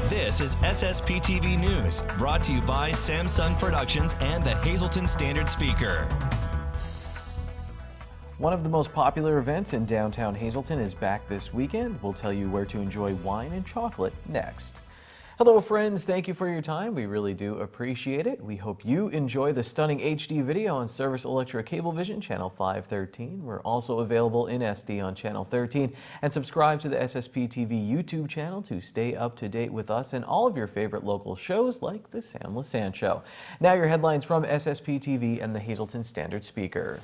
This is SSPTV News, brought to you by Samsung Productions and the Hazleton Standard Speaker. One of the most popular events in downtown Hazleton is back this weekend. We'll tell you where to enjoy wine and chocolate next. Hello friends, thank you for your time. We really do appreciate it. We hope you enjoy the stunning HD video on Service Electra Cablevision channel 513. We're also available in SD on channel 13, and subscribe to the SSPTV YouTube channel to stay up to date with us and all of your favorite local shows like the Sam Lasan Show. Now your headlines from SSPTV and the Hazleton Standard Speaker.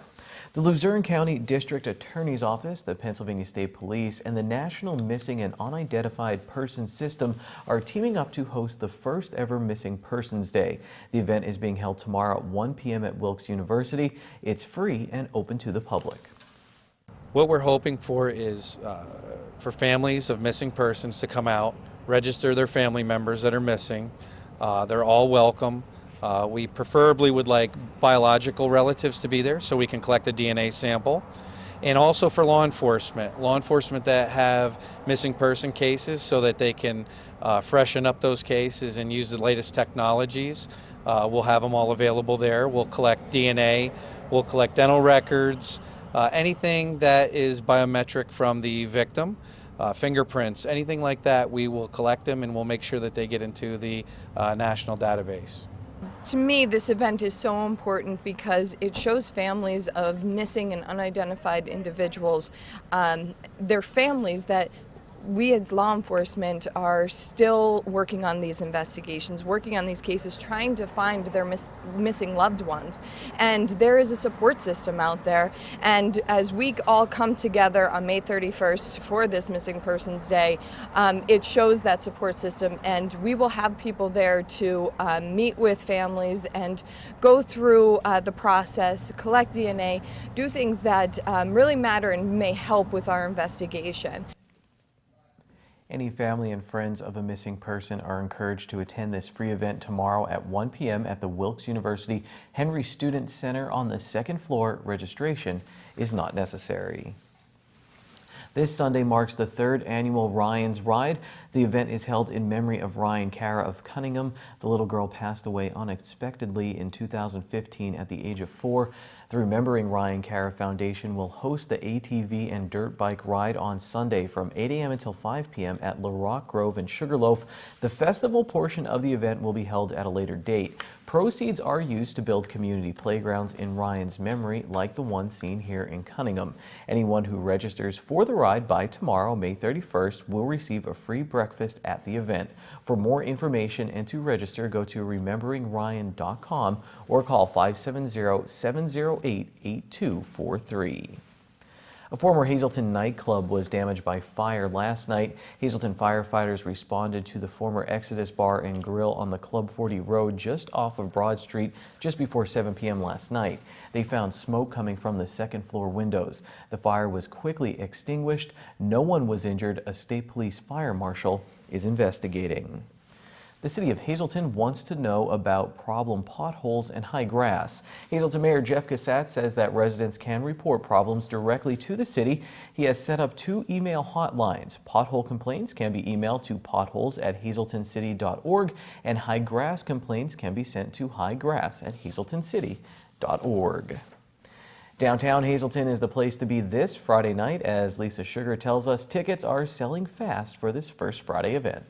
The Luzerne County District Attorney's Office, the Pennsylvania State Police, and the National Missing and Unidentified Persons System are teaming up to host the first ever Missing Persons Day. The event is being held tomorrow at 1 p.m. at Wilkes University. It's free and open to the public. What we're hoping for is for families of missing persons to come out, register their family members that are missing. They're all welcome. We preferably would like biological relatives to be there so we can collect a DNA sample. And also for law enforcement that have missing person cases so that they can freshen up those cases and use the latest technologies. We'll have them all available there. We'll collect DNA, we'll collect dental records, anything that is biometric from the victim. Fingerprints, anything like that, we will collect them and we'll make sure that they get into the national database. To me, this event is so important because it shows families of missing and unidentified individuals, their families, that we as law enforcement are still working on these investigations, working on these cases, trying to find their missing loved ones. And there is a support system out there. And as we all come together on May 31st for this Missing Persons Day, it shows that support system. And we will have people there to meet with families and go through the process, collect DNA, do things that really matter and may help with our investigation. Any family and friends of a missing person are encouraged to attend this free event tomorrow at 1 p.m. at the Wilkes University Henry Student Center on the second floor. Registration is not necessary. This Sunday marks the third annual Ryan's Ride. The event is held in memory of Ryan Cara of Cunningham. The little girl passed away unexpectedly in 2015 at the age of 4. The Remembering Ryan Cara Foundation will host the ATV and dirt bike ride on Sunday from 8 a.m. until 5 p.m. at La Rock Grove and Sugarloaf. The festival portion of the event will be held at a later date. Proceeds are used to build community playgrounds in Ryan's memory, like the one seen here in Cunningham. Anyone who registers for the ride by tomorrow, May 31st, will receive a free breakfast at the event. For more information and to register, go to rememberingryan.com or call 570-708-8243. A former Hazleton nightclub was damaged by fire last night. Hazleton firefighters responded to the former Exodus Bar and Grill on the Club 40 Road just off of Broad Street just before 7 p.m. last night. They found smoke coming from the second floor windows. The fire was quickly extinguished. No one was injured. A state police fire marshal is investigating. The city of Hazleton wants to know about problem potholes and high grass. Hazleton Mayor Jeff Cassatt says that residents can report problems directly to the city. He has set up 2 email hotlines. Pothole complaints can be emailed to potholes@hazletoncity.org, and high grass complaints can be sent to highgrass@hazletoncity.org. Downtown Hazleton is the place to be this Friday night. As Lisa Sugar tells us, tickets are selling fast for this first Friday event.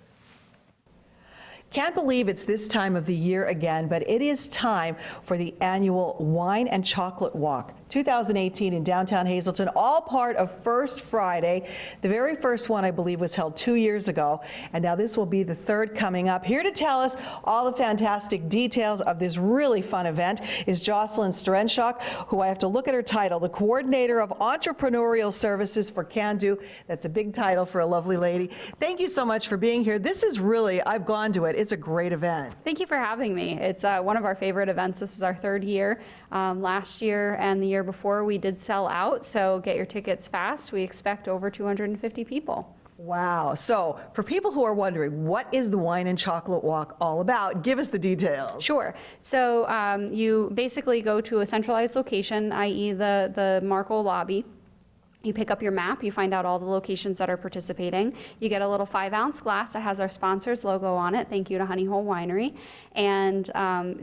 Can't believe it's this time of the year again, but it is time for the annual Wine and Chocolate Walk 2018 in downtown Hazleton, all part of First Friday. The very first one, I believe, was held 2 years ago, and now this will be the third coming up. Here to tell us all the fantastic details of this really fun event is Jocelyn Strenshock, who I have to look at her title, the Coordinator of Entrepreneurial Services for Can Do. That's a big title for a lovely lady. Thank you so much for being here. This is really, I've gone to it. It's a great event. Thank you for having me. It's one of our favorite events. This is our third year. Last year and the year before we did sell out, so get your tickets fast. We expect over 250 people. Wow. So for people who are wondering, what is the Wine and Chocolate Walk all about? Give us the details. Sure. So you basically go to a centralized location, i.e. the Marco lobby, You pick up your map, you find out all the locations that are participating. You get a little 5-ounce glass that has our sponsor's logo on it. Thank you to Honey Hole Winery. And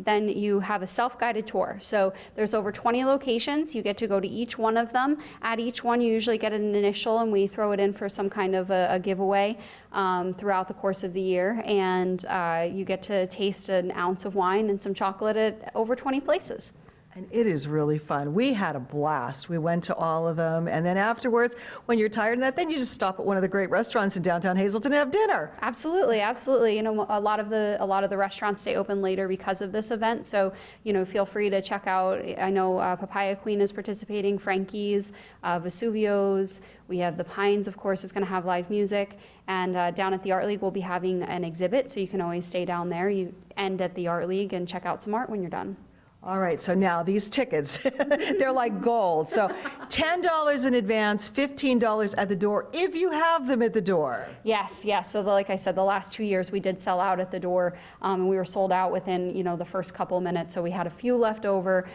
then you have a self-guided tour. So there's over 20 locations. You get to go to each one of them. At each one, you usually get an initial, and we throw it in for some kind of a giveaway throughout the course of the year. And you get to taste an ounce of wine and some chocolate at over 20 places. And it is really fun. We had a blast. We went to all of them. And then afterwards, when you're tired of that, then you just stop at one of the great restaurants in downtown Hazleton and have dinner. Absolutely, absolutely. You know, a lot of the restaurants stay open later because of this event. So, you know, feel free to check out. I know Papaya Queen is participating, Frankie's, Vesuvio's. We have the Pines, of course, is going to have live music. And down at the Art League, we'll be having an exhibit. So you can always stay down there. You end at the Art League and check out some art when you're done. All right, so now these tickets, they're like gold. So $10 in advance, $15 at the door, if you have them at the door. Yes, yes. So like I said, the last 2 years we did sell out at the door, and we were sold out within, you know, the first couple minutes. So we had a few left over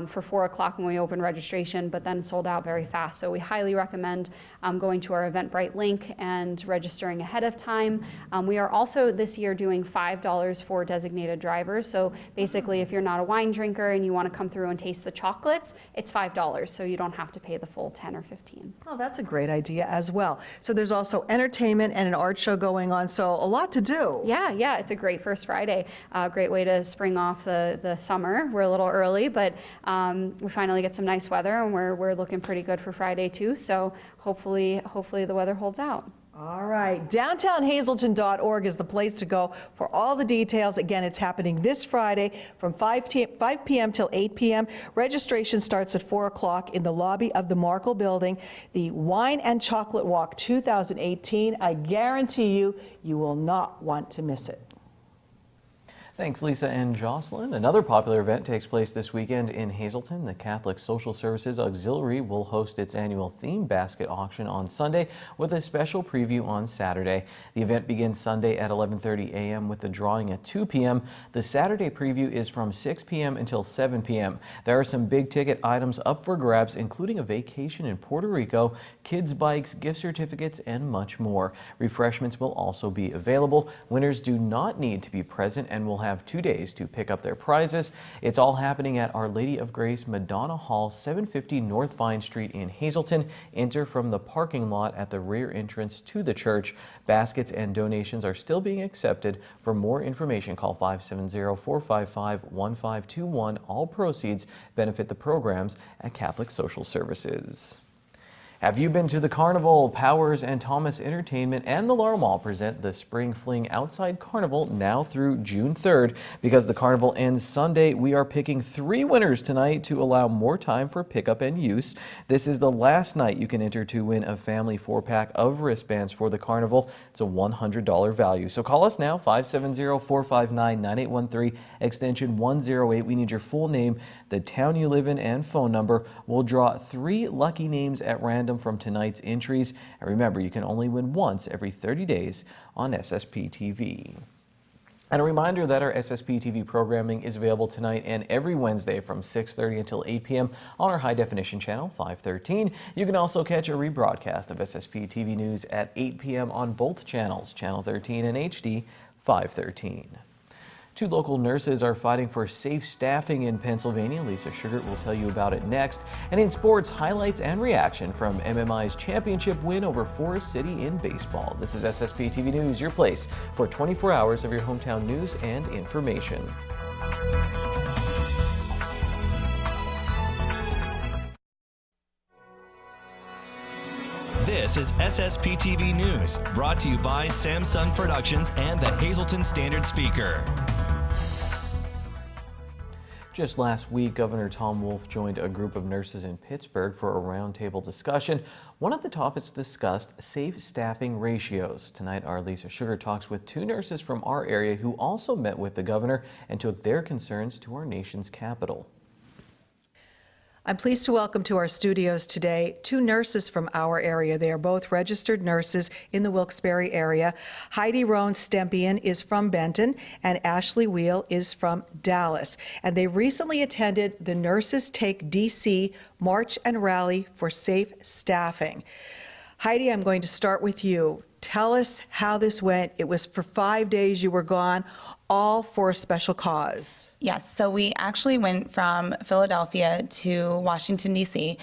for 4 o'clock when we opened registration, but then sold out very fast. So we highly recommend going to our Eventbrite link and registering ahead of time. We are also this year doing $5 for designated drivers. So basically, if you're not a wine drinker and you want to come through and taste the chocolates, it's $5, so you don't have to pay the full 10 or 15. Oh, that's a great idea as well. So there's also entertainment and an art show going on, so a lot to do. Yeah, it's a great first Friday. Great way to spring off the summer. We're a little early, but we finally get some nice weather, and we're looking pretty good for Friday too, so hopefully the weather holds out. All right, downtownhazelton.org is the place to go for all the details. Again, it's happening this Friday from 5 p.m. till 8 p.m. Registration starts at 4 o'clock in the lobby of the Markle Building. The Wine and Chocolate Walk 2018, I guarantee you, you will not want to miss it. Thanks, Lisa and Jocelyn. Another popular event takes place this weekend in Hazleton. The Catholic Social Services Auxiliary will host its annual theme basket auction on Sunday with a special preview on Saturday. The event begins Sunday at 11:30 a.m. with the drawing at 2 p.m. The Saturday preview is from 6 p.m. until 7 p.m. There are some big ticket items up for grabs, including a vacation in Puerto Rico, kids' bikes, gift certificates, and much more. Refreshments will also be available. Winners do not need to be present and will have 2 days to pick up their prizes. It's all happening at Our Lady of Grace Madonna Hall, 750 North Vine Street in Hazleton. Enter from the parking lot at the rear entrance to the church. Baskets and donations are still being accepted. For more information, call 570-455-1521. All proceeds benefit the programs at Catholic Social Services. Have you been to the carnival? Powers and Thomas Entertainment and the Lar Mall present the Spring Fling Outside Carnival now through June 3rd. Because the carnival ends Sunday, we are picking 3 winners tonight to allow more time for pickup and use. This is the last night you can enter to win a family 4-pack of wristbands for the carnival. It's a $100 value. So call us now, 570-459-9813, extension 108. We need your full name, the town you live in, and phone number. We'll draw 3 lucky names at random from tonight's entries. And remember, you can only win once every 30 days on SSPTV. And a reminder that our SSPTV programming is available tonight and every Wednesday from 6:30 until 8 p.m. on our high-definition channel 513. You can also catch a rebroadcast of SSPTV News at 8 p.m. on both channels, Channel 13 and HD 513. 2 local nurses are fighting for safe staffing in Pennsylvania. Lisa Sugart will tell you about it next. And in sports, highlights and reaction from MMI's championship win over Forest City in baseball. This is SSPTV News, your place for 24 hours of your hometown news and information. This is SSPTV News, brought to you by Samsung Productions and the Hazleton Standard Speaker. Just last week, Governor Tom Wolf joined a group of nurses in Pittsburgh for a roundtable discussion. One of the topics discussed, safe staffing ratios. Tonight, our Lisa Sugart talks with 2 nurses from our area who also met with the governor and took their concerns to our nation's capital. I'm pleased to welcome to our studios today two nurses from our area. They are both registered nurses in the Wilkes-Barre area. Heidi Roan Stempian is from Benton, and Ashley Wheel is from Dallas. And they recently attended the Nurses Take DC March and Rally for Safe Staffing. Heidi, I'm going to start with you. Tell us how this went. It was for 5 days you were gone, all for a special cause. Yes, so we actually went from Philadelphia to Washington, D.C.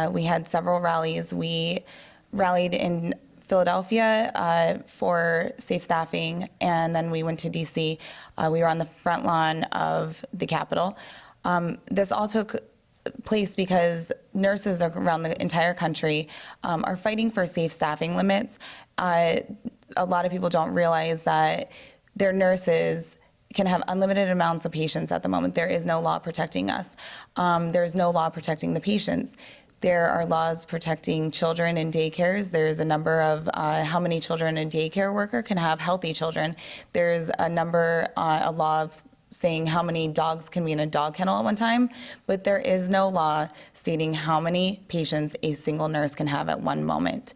We had several rallies. We rallied in Philadelphia for safe staffing, and then we went to D.C. We were on the front lawn of the Capitol. This all took place because nurses around the entire country are fighting for safe staffing limits. A lot of people don't realize that their nurses can have unlimited amounts of patients at the moment. There is no law protecting us. There is no law protecting the patients. There are laws protecting children in daycares. There's a number of how many children a daycare worker can have healthy children. There's a law saying how many dogs can be in a dog kennel at one time, but there is no law stating how many patients a single nurse can have at one moment.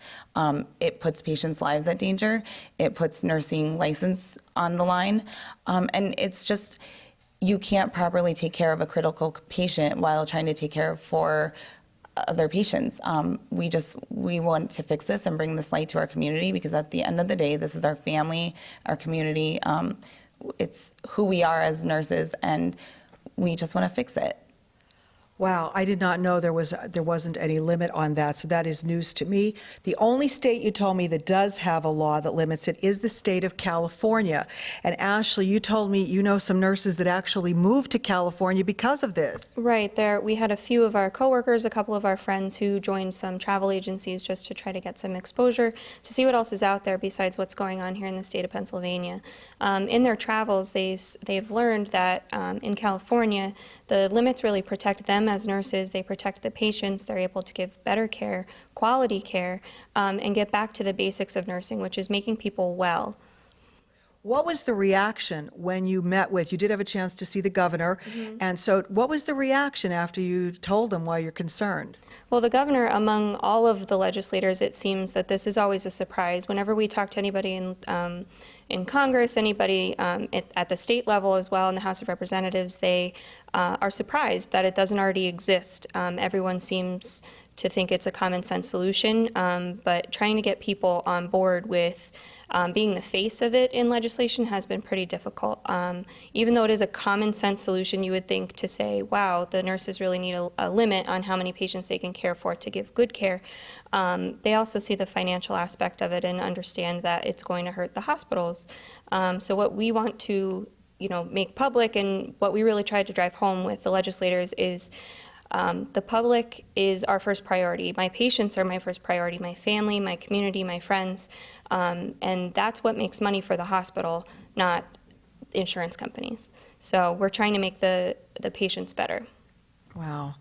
It puts patients' lives at danger. It puts nursing license on the line. And it's just, you can't properly take care of a critical patient while trying to take care for other patients. We want to fix this and bring this light to our community, because at the end of the day, this is our family, our community. It's who we are as nurses, and we just want to fix it. Wow, I did not know there wasn't any limit on that, so that is news to me. The only state you told me that does have a law that limits it is the state of California. And Ashley, you told me you know some nurses that actually moved to California because of this. Right, we had a few of our coworkers, a couple of our friends who joined some travel agencies just to try to get some exposure, to see what else is out there besides what's going on here in the state of Pennsylvania. In their travels, they've learned that in California, the limits really protect them as nurses. They protect the patients. They're able to give better care, quality care, and get back to the basics of nursing, which is making people well. What was the reaction when you did have a chance to see the governor, and so what was the reaction after you told him why you're concerned? Well, the governor, among all of the legislators, it seems that this is always a surprise. Whenever we talk to anybody in Congress, anybody at the state level as well in the House of Representatives, they are surprised that it doesn't already exist. Everyone seems to think it's a common sense solution, but trying to get people on board with being the face of it in legislation has been pretty difficult. Even though it is a common sense solution, you would think to say, wow, the nurses really need a limit on how many patients they can care for to give good care. They also see the financial aspect of it and understand that it's going to hurt the hospitals. So what we want to make public, and what we really tried to drive home with the legislators, is the public is our first priority. My patients are my first priority, my family, my community, my friends, and that's what makes money for the hospital, not insurance companies. So we're trying to make the patients better. Wow.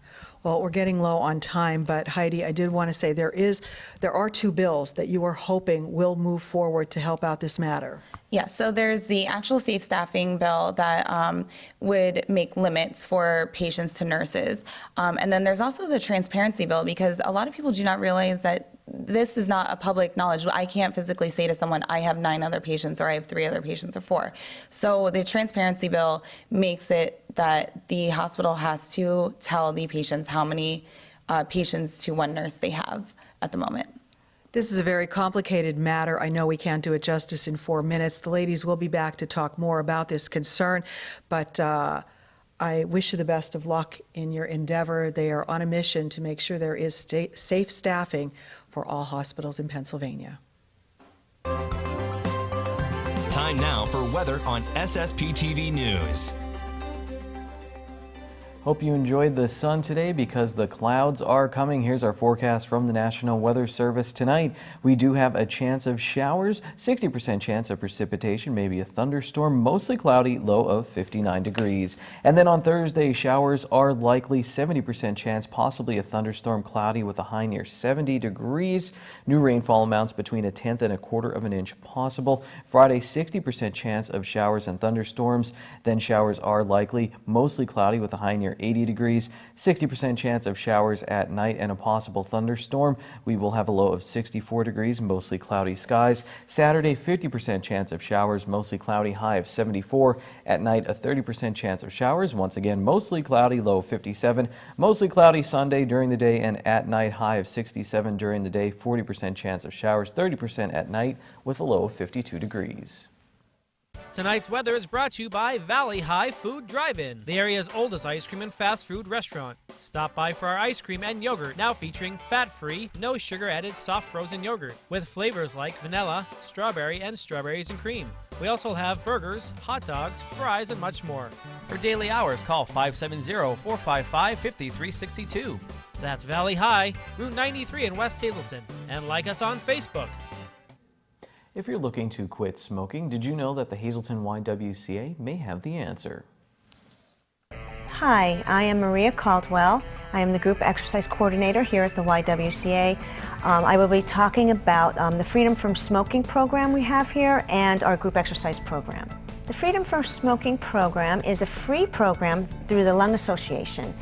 Well, we're getting low on time, but Heidi, I did want to say there are two bills that you are hoping will move forward to help out this matter. Yes, so there's the actual safe staffing bill that would make limits for patients to nurses. And then there's also the transparency bill, because a lot of people do not realize that this is not a public knowledge. I can't physically say to someone, I have 9 other patients, or I have 3 other patients, or 4. So the transparency bill makes it that the hospital has to tell the patients how many patients to one nurse they have at the moment. This is a very complicated matter. I know we can't do it justice in 4 minutes. The ladies will be back to talk more about this concern, but I wish you the best of luck in your endeavor. They are on a mission to make sure there is safe staffing for all hospitals in Pennsylvania. Time now for weather on SSPTV News. Hope you enjoyed the sun today, because the clouds are coming. Here's our forecast from the National Weather Service tonight. We do have a chance of showers, 60% chance of precipitation, maybe a thunderstorm, mostly cloudy, low of 59 degrees. And then on Thursday, showers are likely, 70% chance, possibly a thunderstorm, cloudy with a high near 70 degrees. New rainfall amounts between 1/10 and 1/4 of an inch possible. Friday, 60% chance of showers and thunderstorms. Then showers are likely, mostly cloudy with a high near 80 degrees, 60% chance of showers at night and a possible thunderstorm. We will have a low of 64 degrees, mostly cloudy skies. Saturday, 50% chance of showers, mostly cloudy, high of 74. At night, a 30% chance of showers. Once again, mostly cloudy, low of 57. Mostly cloudy Sunday during the day and at night, high of 67 during the day, 40% chance of showers, 30% at night with a low of 52 degrees. Tonight's weather is brought to you by Valley High Food Drive-In, the area's oldest ice cream and fast food restaurant. Stop by for our ice cream and yogurt, now featuring fat-free, no sugar-added soft frozen yogurt with flavors like vanilla, strawberry, and strawberries and cream. We also have burgers, hot dogs, fries, and much more. For daily hours, call 570-455-5362. That's Valley High, Route 93 in West Hazleton, and like us on Facebook. If you're looking to quit smoking, did you know that the Hazleton YWCA may have the answer? Hi, I am Maria Caldwell. I am the group exercise coordinator here at the YWCA. I will be talking about the Freedom from Smoking program we have here and our group exercise program. The Freedom from Smoking program is a free program through the Lung Association.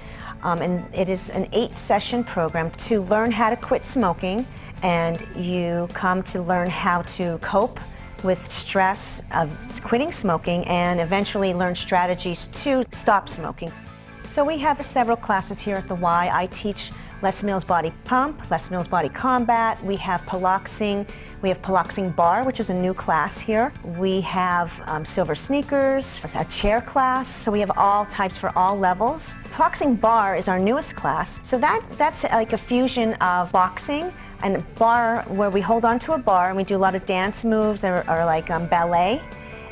And it is an 8-session program to learn how to quit smoking, and you come to learn how to cope with stress of quitting smoking and eventually learn strategies to stop smoking. So we have several classes here at the Y. I teach Les Mills Body Pump, Les Mills Body Combat. We have Piloxing. We have Piloxing Bar, which is a new class here. We have Silver Sneakers, a chair class. So we have all types for all levels. Piloxing Bar is our newest class. So that's like a fusion of boxing and a bar where we hold on to a bar and we do a lot of dance moves or like ballet.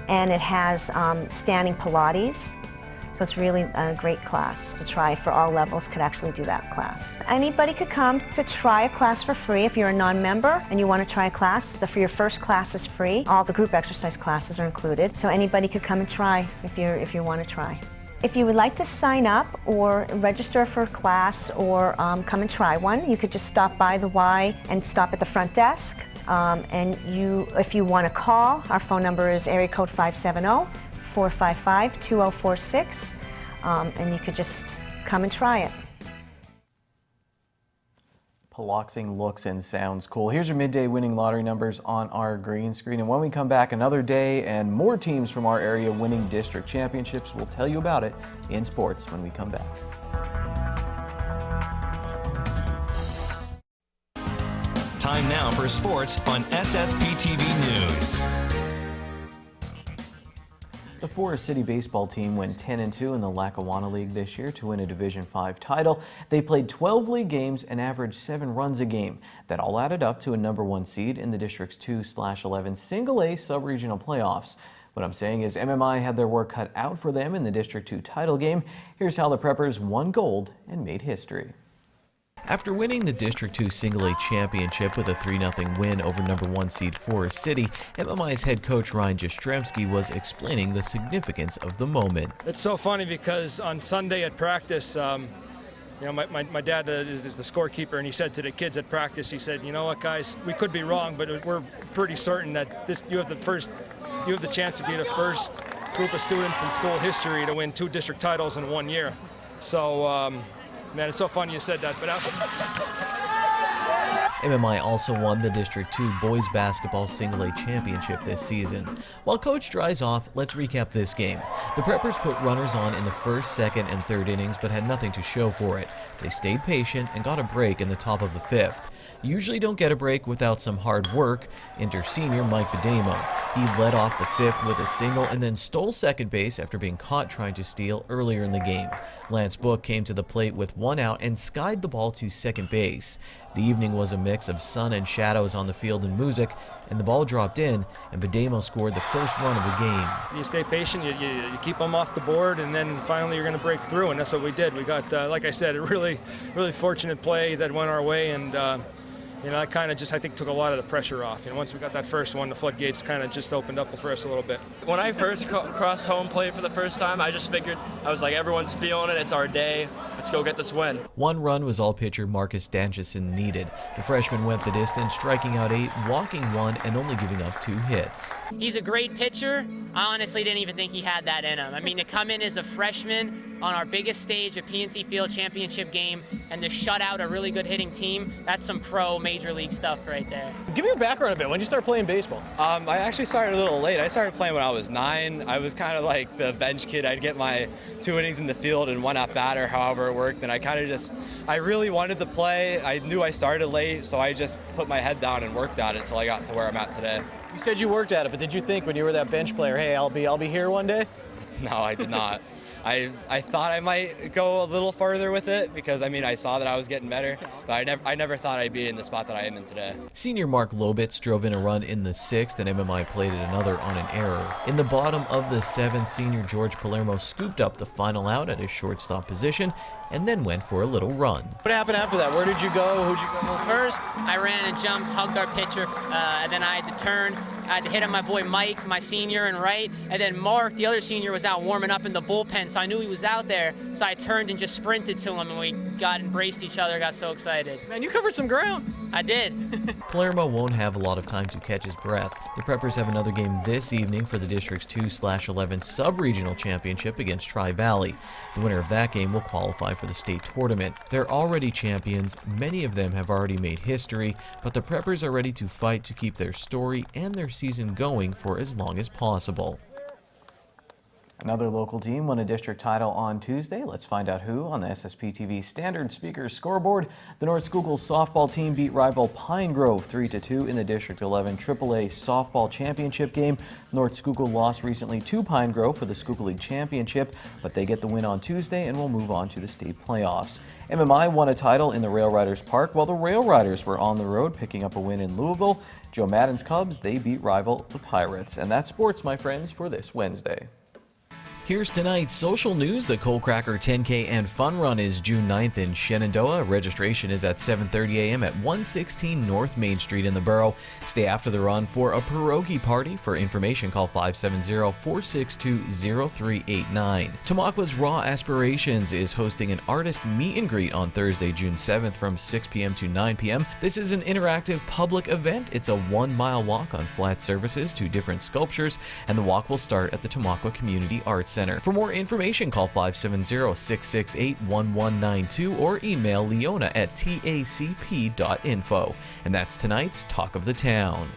And it has standing Pilates. So it's really a great class to try for all levels, could actually do that class. Anybody could come to try a class for free if you're a non-member and you want to try a class. For your first class is free. All the group exercise classes are included. So anybody could come and try if you want to try. If you would like to sign up or register for a class or come and try one, you could just stop by the Y and stop at the front desk. If you want to call, our phone number is area code 570-455-2046, and you could just come and try it. Piloxing looks and sounds cool. Here's your midday winning lottery numbers on our green screen. And when we come back, another day and more teams from our area winning district championships. We'll tell you about it in sports when we come back. Time now for sports on SSPTV News. The Forest City baseball team went 10-2 in the Lackawanna League this year to win a Division 5 title. They played 12 league games and averaged 7 runs a game. That all added up to a #1 seed in the District's 2/11 Single-A sub-regional playoffs. What I'm saying is MMI had their work cut out for them in the District 2 title game. Here's how the Preppers won gold and made history. After winning the District 2 Single-A championship with a 3-0 win over #1 seed Forest City, MMI's head coach Ryan Jastrzemski was explaining the significance of the moment. It's so funny because on Sunday at practice, my dad is the scorekeeper, and he said to the kids at practice, he said, you know what, guys, we could be wrong, but we're pretty certain that you have the chance to be the first group of students in school history to win 2 district titles in 1 year. So. Man, it's so funny you said that, but MMI also won the District 2 boys basketball Single-A championship this season. While coach dries off, let's recap this game. The Preppers put runners on in the first, second, and third innings, but had nothing to show for it. They stayed patient and got a break in the top of the 5th. Usually don't get a break without some hard work. Enter senior Mike Bademo. He led off the 5th with a single and then stole second base after being caught trying to steal earlier in the game. Lance Book came to the plate with 1 out and skied the ball to second base. The evening was a mix of sun and shadows on the field and music, and the ball dropped in, and Bademo scored the first run of the game. You stay patient, you keep them off the board, and then finally you're going to break through, and that's what we did. We got, like I said, a really, really fortunate play that went our way, and you know, that kind of just, I think, took a lot of the pressure off. And once we got that first one, the floodgates kind of just opened up for us a little bit. When I first crossed home plate for the first time, I just figured, I was like, everyone's feeling it, it's our day, let's go get this win. One run was all pitcher Marcus Danchison needed. The freshman went the distance, striking out 8, walking 1, and only giving up 2 hits. He's a great pitcher. I honestly didn't even think he had that in him. I mean, to come in as a freshman on our biggest stage, a PNC Field championship game, and to shut out a really good hitting team, that's some pro major league stuff right there. Give me your background a bit. When did you start playing baseball? I actually started a little late. I started playing when I was 9. I was kind of like the bench kid. I'd get my 2 innings in the field and 1 at bat or however it worked, and I really wanted to play. I knew I started late, so I just put my head down and worked at it until I got to where I'm at today. You said you worked at it, but did you think when you were that bench player, hey, I'll be here one day? No, I did not. I thought I might go a little further with it because, I mean, I saw that I was getting better, but I never thought I'd be in the spot that I am in today. Senior Mark Lobitz drove in a run in the 6th, and MMI plated another on an error. In the bottom of the 7th, senior George Palermo scooped up the final out at his shortstop position and then went for a little run. What happened after that? Where did you go? Who'd you go? Well, first, I ran and jumped, hugged our pitcher, and then I had to turn. I had to hit on my boy Mike, my senior, and right. And then Mark, the other senior, was out warming up in the bullpen, so I knew he was out there. So I turned and just sprinted to him, and we got embraced each other, got so excited. Man, you covered some ground. I did. Palermo won't have a lot of time to catch his breath. The Preppers have another game this evening for the District's 2/11 Sub-Regional Championship against Tri-Valley. The winner of that game will qualify for the state tournament. They're already champions, many of them have already made history, but the Preppers are ready to fight to keep their story and their season going for as long as possible. Another local team won a district title on Tuesday. Let's find out who on the SSPTV Standard Speakers scoreboard. The North Schuylkill softball team beat rival Pine Grove 3-2 in the District 11 AAA softball championship game. North Schuylkill lost recently to Pine Grove for the Schuylkill League Championship, but they get the win on Tuesday and will move on to the state playoffs. MMI won a title in the Rail Riders Park while the Rail Riders were on the road picking up a win in Louisville. Joe Madden's Cubs, they beat rival the Pirates. And that's sports, my friends, for this Wednesday. Here's tonight's social news. The Coal Cracker 10K and Fun Run is June 9th in Shenandoah. Registration is at 7:30 a.m. at 116 North Main Street in the borough. Stay after the run for a pierogi party. For information, call 570-462-0389. Tamaqua Raw Aspirations is hosting an artist meet and greet on Thursday, June 7th from 6 p.m. to 9 p.m. This is an interactive public event. It's a 1-mile walk on flat surfaces to different sculptures, and the walk will start at the Tamaqua Community Arts Center. For more information, call 570-668-1192 or email leona@tacp.info. And that's tonight's Talk of the Town.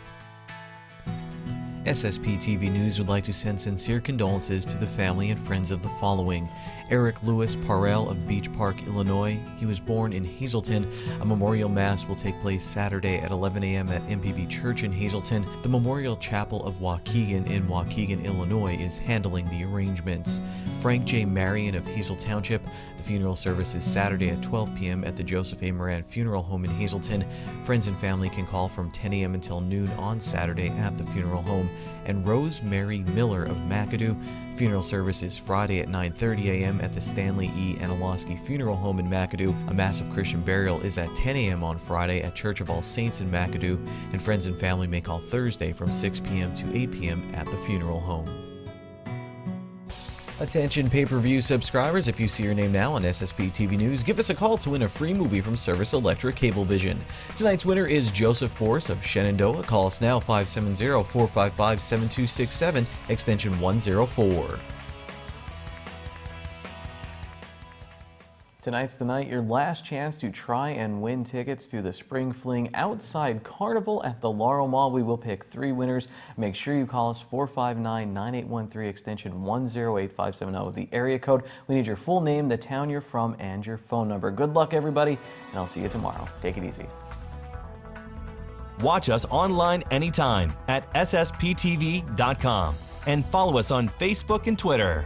SSPTV News would like to send sincere condolences to the family and friends of the following. Eric Lewis Parrell of Beach Park, Illinois. He was born in Hazelton. A memorial mass will take place Saturday at 11 a.m. at MPB Church in Hazelton. The Memorial Chapel of Waukegan in Waukegan, Illinois is handling the arrangements. Frank J. Marion of Hazel Township. The funeral service is Saturday at 12 p.m. at the Joseph A. Moran Funeral Home in Hazelton. Friends and family can call from 10 a.m. until noon on Saturday at the funeral home. And Rose Mary Miller of McAdoo. Funeral service is Friday at 9:30 a.m. at the Stanley E. Anilowski Funeral Home in McAdoo. A massive Christian burial is at 10 a.m. on Friday at Church of All Saints in McAdoo. And friends and family may call Thursday from 6 p.m. to 8 p.m. at the funeral home. Attention pay-per-view subscribers, if you see your name now on SSPTV News, give us a call to win a free movie from Service Electric Cablevision. Tonight's winner is Joseph Boris of Shenandoah. Call us now, 570-455-7267, extension 104. Tonight's the night, your last chance to try and win tickets to the Spring Fling Outside Carnival at the Laurel Mall. We will pick 3 winners. Make sure you call us 459-9813 extension 108-570. The area code. We need your full name, the town you're from, and your phone number. Good luck, everybody, and I'll see you tomorrow. Take it easy. Watch us online anytime at ssptv.com and follow us on Facebook and Twitter.